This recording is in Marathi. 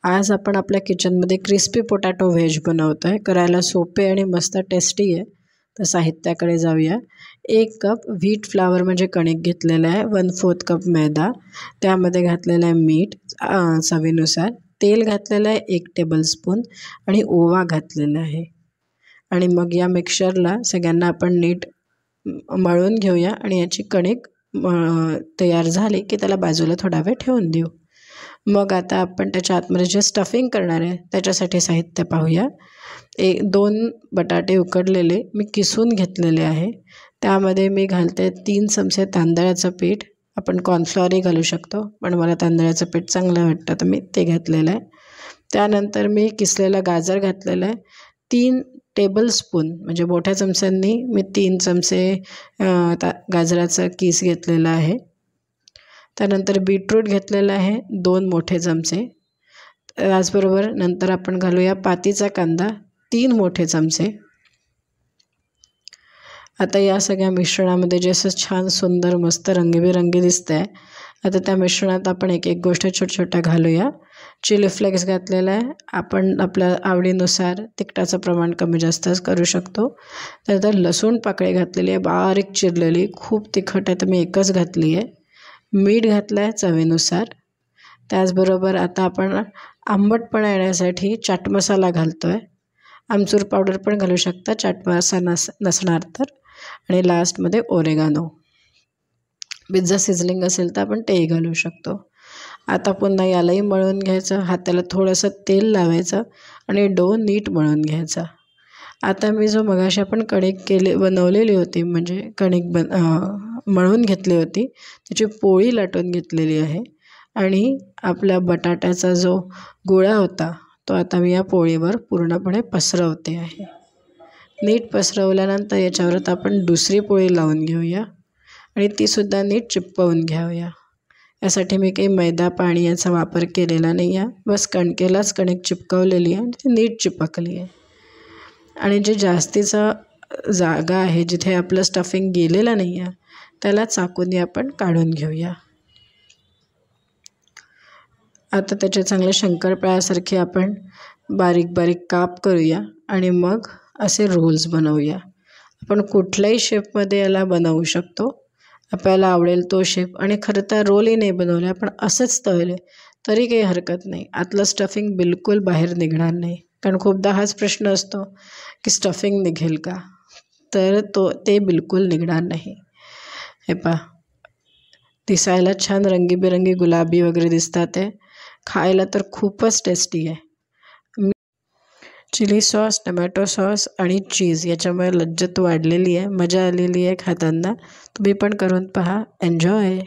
आज आपण आपल्या किचनमध्ये क्रिस्पी पोटॅटो व्हेज बनवतो आहे. करायला सोपे आणि मस्त टेस्टी आहे. तर साहित्याकडे जाऊया. 1 कप व्हीट फ्लावर म्हणजे कणिक घेतलेलं आहे. 1/4 कप मैदा, त्यामध्ये घातलेलं आहे मीठ चवीनुसार, तेल घातलेलं आहे 1 टेबलस्पून आणि ओवा घातलेला आहे. आणि मग या मिक्सचरला सगळ्यांना आपण नीट मळून घेऊया आणि याची कणिक तयार झाली की त्याला बाजूला थोडा वेळ ठेवून देऊ. मग आता आपण त्याच्या आतमध्ये जे स्टफिंग करणार आहे त्याच्यासाठी साहित्य पाहूया. 2 बटाटे उकडलेले मी किसून घेतलेले आहे. त्यामध्ये मी घालते 3 चमचे तांदळाचं पीठ. आपण कॉर्नफ्लॉवरही घालू शकतो, पण मला तांदळाचं पीठ चांगलं वाटतं तर मी ते घातलेलं आहे. त्यानंतर मी किसलेलं गाजर घातलेलं आहे. 3 टेबलस्पून म्हणजे मोठ्या चमच्यांनी मी 3 चमचे गाजराचा किस घेतलेला आहे. त्यानंतर बीटरूट घेतलेला आहे 2 मोठे चमचे. त्याचबरोबर नंतर आपण घालूया पातीचा कांदा 3 मोठे चमचे. आता या सगळ्या मिश्रणामध्ये जे असं छान सुंदर मस्त रंगीबेरंगी दिसतं आहे, आता त्या मिश्रणात आपण एक एक गोष्ट छोट्या घालूया. चिली फ्लेक्स घातलेला आहे. आपण आपल्या आवडीनुसार तिखटाचं प्रमाण कमी जास्त करू शकतो. त्यानंतर लसूण पाकळी घातलेली आहे बारीक चिरलेली. खूप तिखट आहे तर मी एकच घातली आहे. मीठ घातलं आहे चवीनुसार. त्याचबरोबर आता आपण आंबटपणा येण्यासाठी चाट मसाला घालतो आहे. आमचूर पावडर पण घालू शकता चाट मसाला नसणार तर. आणि लास्टमध्ये ओरेगानो. पिझ्झा सिझलिंग असेल तर आपण तेही घालू शकतो. आता पुन्हा यालाही मळून घ्यायचं. हाताला थोडंसं तेल लावायचं आणि डो नीट मळून घ्यायचा. आता मी जो मगाशी आपण कणिक बनवलेली होती म्हणजे कणिक मळून घेतली होती त्याची पोळी लाटून घेतलेली आहे. आणि आपल्या बटाट्याचा जो गोळा होता तो आता मी या पोळीवर पूर्णपणे पसरवते आहे. नीट पसरवल्यानंतर याच्यावर आपण दुसरी पोळी लावून घेऊया आणि तीसुद्धा नीट चिपकवून घ्यावूया. यासाठी मी काही मैदा पाणी याचा वापर केलेला नाही आहे. बस कणकेलाच कणिक चिपकवलेली आहे आणि ती नीट चिपकली आहे. आणि जे जास्तीचा जागा आहे जिथे आपलं स्टफिंग गेलेलं नाही आहे त्याला चाकूने आपण काढून घेऊया. आता त्याचे चांगले शंकरपाळ्यासारखे आपण बारीक बारीक काप करूया आणि मग असे रोल्स बनवूया. आपण कुठल्याही शेपमध्ये याला बनवू शकतो. आपल्याला आवडेल तो शेप. आणि खरं तर रोलही नाही बनवले, आपण असंच तळले तरी काही हरकत नाही. आतलं स्टफिंग बिलकुल बाहेर निघणार नाही. कारण खूपदा हाच प्रश्न असतो की स्टफिंग निघेल का, तर ते बिलकुल निघणार नाही. हे पहा, दिसायला छान रंगीबेरंगी गुलाबी वगैरे दिसतात आहे. खायला तर खूपच टेस्टी आहे. चिली सॉस, टमॅटो सॉस आणि चीज याच्यामुळे लज्जत वाढलेली आहे. मजा आलेली आहे खाताना. तुम्ही पण करून पहा. एन्जॉय.